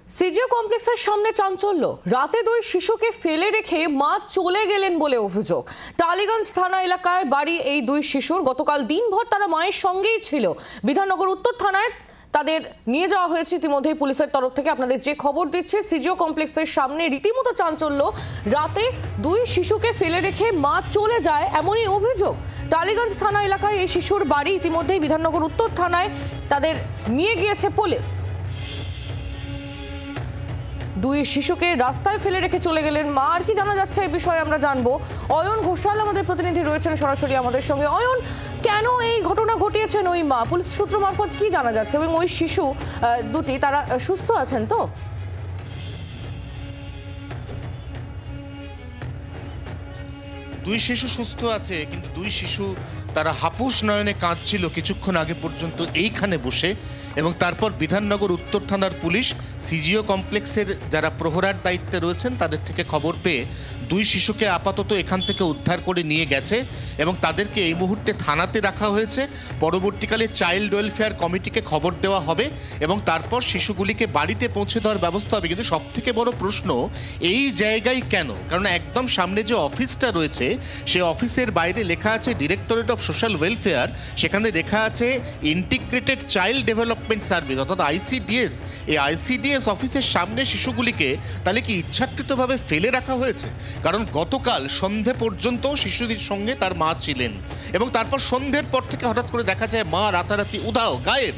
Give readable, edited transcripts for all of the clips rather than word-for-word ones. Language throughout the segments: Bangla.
সিজিও কমপ্লেক্সের সামনে চাঞ্চল্য। রাতে দুই শিশুকে ফেলে রেখে মা চলে গেলেন বলে অভিযোগ। টালিগঞ্জ থানা এলাকায় বাড়ি এই দুই শিশুর। গতকাল দিনভর তারা মায়ের সঙ্গেই ছিল। বিধাননগর উত্তর থানায় তাদের নিয়ে যাওয়া হয়েছে ইতিমধ্যেই পুলিশের তরফ থেকে। আপনাদের যে খবর দিচ্ছে, সিজিও কমপ্লেক্সের সামনে রীতিমতো চাঞ্চল্য। রাতে দুই শিশুকে ফেলে রেখে মা চলে যায় এমনই অভিযোগ। টালিগঞ্জ থানা এলাকায় এই শিশুর বাড়ি। ইতিমধ্যেই বিধাননগর উত্তর থানায় তাদের নিয়ে গিয়েছে পুলিশ। দুই শিশুকে রাস্তায় ফেলে রেখে চলে গেলেন মা। আর কি জানা যাচ্ছে এই বিষয়ে আমরা জানবো। অয়ন ঘোষাল আমাদের প্রতিনিধি রয়েছেন সরাসরি আমাদের সঙ্গে। অয়ন, কেন এই ঘটনা ঘটিয়েছেন ওই মা? পুলিশ সূত্র মারফত কি জানা যাচ্ছে? এবং ওই শিশু দুটি তারা সুস্থ আছেন তো? দুই শিশু সুস্থ আছে, কিন্তু দুই শিশু তারা হাপুস নয়নে কাঁদছিল কিছুক্ষণ আগে পর্যন্ত এইখানে বসে। এবং তারপর বিধাননগর উত্তর থানার পুলিশ সিজিও কমপ্লেক্সের যারা প্রহরার দায়িত্বে রয়েছেন তাদের থেকে খবর পেয়ে দুই শিশুকে আপাতত এখান থেকে উদ্ধার করে নিয়ে গেছে এবং তাদেরকে এই মুহূর্তে থানাতে রাখা হয়েছে। পরবর্তীকালে চাইল্ড ওয়েলফেয়ার কমিটিকে খবর দেওয়া হবে এবং তারপর শিশুগুলিকে বাড়িতে পৌঁছে দেওয়ার ব্যবস্থা হবে। কিন্তু সবথেকে বড় প্রশ্ন এই জায়গায় কেন? কারণ একদম সামনে যে অফিসটা রয়েছে সেই অফিসের বাইরে লেখা আছে ডিরেক্টরেট অফ সোশ্যাল ওয়েলফেয়ার, সেখানে লেখা আছে ইন্টিগ্রেটেড চাইল্ড ডেভেলপমেন্ট সার্ভিস অর্থাৎ আইসিডিএস। এই আইসিডিএস অফিসের সামনে শিশুগুলিকে তাহলে কি ইচ্ছাকৃতভাবে ফেলে রাখা হয়েছে? কারণ গতকাল সন্ধে পর্যন্ত শিশুদের সঙ্গে তার মা ছিলেন এবং তারপর সন্ধ্যের পর থেকে হঠাৎ করে দেখা যায় মা রাতারাতি উধাও, গায়েব।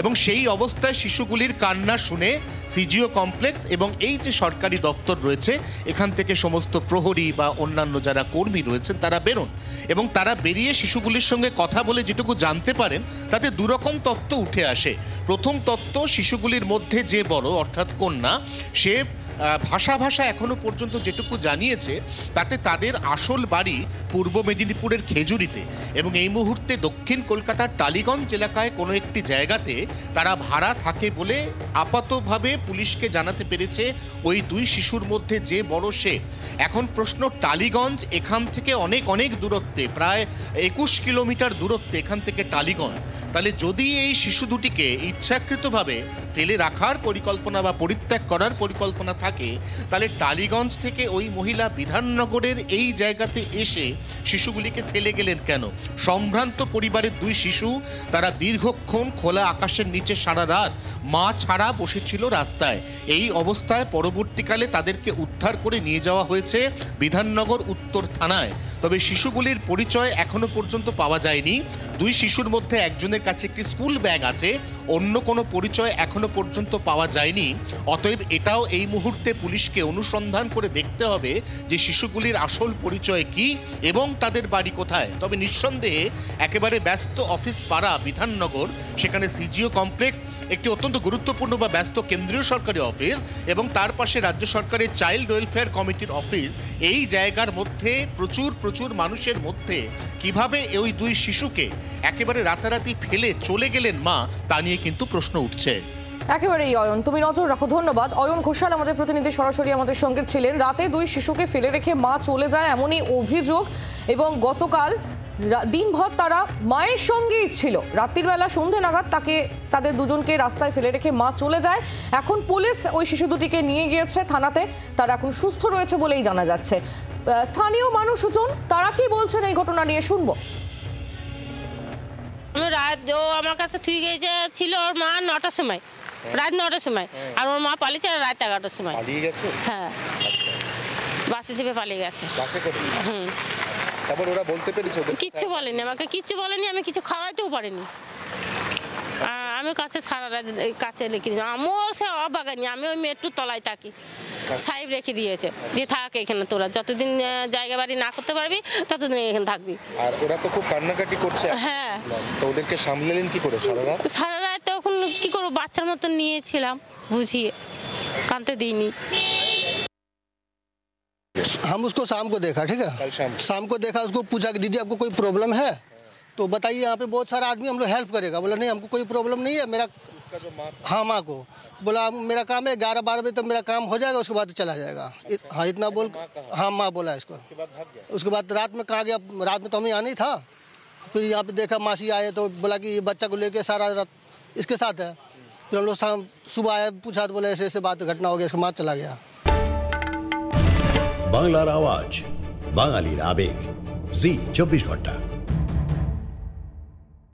এবং সেই অবস্থায় শিশুগুলির কান্না শুনে সিজিও কমপ্লেক্স এবং এই যে সরকারি দপ্তর রয়েছে এখান থেকে সমস্ত প্রহরী বা অন্যান্য যারা কর্মী রয়েছেন তারা বেরোন এবং তারা বেরিয়ে শিশুগুলির সঙ্গে কথা বলে যেটুকু জানতে পারেন তাতে দুরকম তথ্য উঠে আসে। প্রথম তথ্য, শিশুগুলির মধ্যে যে বড় অর্থাৎ কন্যা, সে ভাষা এখনো পর্যন্ত যেটুকু জানিয়েছে তাতে তাদের আসল বাড়ি পূর্ব মেদিনীপুরের খেজুরিতে এবং এই মুহূর্তে দক্ষিণ কলকাতার টালিগঞ্জ এলাকায় কোনো একটি জায়গাতে তারা ভাড়া থাকে বলে আপাতভাবে পুলিশকে জানাতে পেরেছে ওই দুই শিশুর মধ্যে যে বড় সে। এখন প্রশ্ন, টালিগঞ্জ এখান থেকে অনেক দূরত্বে, প্রায় 21 কিলোমিটার দূরত্বে এখান থেকে টালিগঞ্জ। তাহলে যদি এই শিশু দুটিকে ইচ্ছাকৃতভাবে ফেলে রাখার পরিকল্পনা বা পরিত্যাগ করার পরিকল্পনা থাকে, তাহলে টালিগঞ্জ থেকে ওই মহিলা বিধাননগরের এই জায়গাতে এসে শিশুগুলিকে ফেলে গেলেন কেন? সম্ভ্রান্ত পরিবারের দুই শিশু, তারা দীর্ঘক্ষণ খোলা আকাশের নিচে সারা রাত মা ছাড়া বসেছিল রাস্তায়। এই অবস্থায় পরবর্তীকালে তাদেরকে উদ্ধার করে নিয়ে যাওয়া হয়েছে বিধাননগর উত্তর থানায়। তবে শিশুগুলির পরিচয় এখনো পর্যন্ত পাওয়া যায়নি। দুই শিশুর মধ্যে একজনের কাছে একটি স্কুল ব্যাগ আছে, অন্য কোনো পরিচয় এখনো পর্যন্ত পাওয়া যায়নি। অতএব এটাও এই মুহূর্তে পুলিশকে অনুসন্ধান করে দেখতে হবে যে শিশুগুলির আসল পরিচয় কি এবং তাদের বাড়ি কোথায়। তবে নিঃসন্দেহে একেবারে ব্যস্ত অফিস পাড়া বিধাননগর, সেখানে সিজিও কমপ্লেক্স একটি অত্যন্ত গুরুত্বপূর্ণ বা ব্যস্ত কেন্দ্রীয় সরকারি অফিস এবং তার পাশে রাজ্য সরকারের চাইল্ড ওয়েলফেয়ার কমিটির অফিস। এই জায়গার মধ্যে প্রচুর মানুষের মধ্যে কিভাবে ওই দুই শিশুকে একেবারে রাতারাতি ফেলে চলে গেলেন মা, তা নিয়ে কিন্তু প্রশ্ন উঠছে। একেবারেই অয়ন, তুমি নজর রাখো। ধন্যবাদ। অয়ন ঘোষাল আমাদের প্রতিনিধি সরাসরি আমাদের সঙ্গে ছিলেন। রাতে দুই শিশুকে ফেলে রেখে মা চলে যায় এমনই অভিযোগ এবং গতকাল দিনভর তারা মায়ের সঙ্গেই ছিল। রাত্রির বেলা সন্ধে নাগাদ তাদের দুজনকে রাস্তায় ফেলে রেখে মা চলে যায়। এখন পুলিশ ওই শিশু দুটিকে নিয়ে গিয়েছে থানাতে। তারা এখন সুস্থ রয়েছে বলেই জানা যাচ্ছে। স্থানীয় মানুষজন তারা কি বলছেন এই ঘটনা নিয়ে শুনবো। রাত আমার কাছে ঠিক ছিল ওর মা 9টার সময়, রাত 9টার সময়, আর ওর মা পালিয়েছে রাত 11টার সময়। পালিয়ে গেছে? হ্যাঁ, বাসে চেপে পালিয়ে গেছে। তারপর ওরা বলতে পেরেছে? কিচ্ছু বলেনি আমাকে, কিচ্ছু বলেনি। আমি কিছু খাওয়াতেও পারিনি। আমি কাছে সারা রাত কাছে রেখে দিই। আমিও সে অবাগানি, আমি ওই মেট্রোর তলায় থাকি। সাহেব রেখে দিয়েছে যে থাক এখানে, তোরা যতদিন জায়গা বাড়ি না করতে পারবি ততদিন এখানে থাকবি। আর ওরা তো খুব কান্নাকাটি করছে। হ্যাঁ, তো ওদেরকে সামলালেন কি করে সারা রাত? সারা রাত তখন কি করবো, বাচ্চার মতো নিয়েছিলাম, বুঝিয়ে কাঁদতে দিইনি। हम उसको शाम को देखा, ठीक है, शाम को देखा, उसको पूछा कि दीदी आपको कोई प्रॉब्लम है तो बताइए, यहाँ पे बहुत सारा आदमी हम लोग हेल्प करेगा। बोला नहीं हमको कोई प्रॉब्लम नहीं है। मेरा हाँ माँ को बोला मेरा काम है 11-12 बजे तक मेरा काम हो जाएगा, उसके बाद चला जाएगा। हाँ इतना बोल, हाँ माँ बोला इसको। उसके बाद रात में कहा गया, रात में तो हमें यहाँ नहीं था। फिर यहाँ पे देखा मासी आए तो बोला कि ये बच्चा को लेके सारा रात इसके साथ है। फिर हम लोग शाम सुबह आए, पूछा तो बोले ऐसे ऐसे बात घटना हो गया, इसका माँ चला गया। বাংলার আওয়াজ, বাঙালির আবেগ, জি 24 ঘন্টা।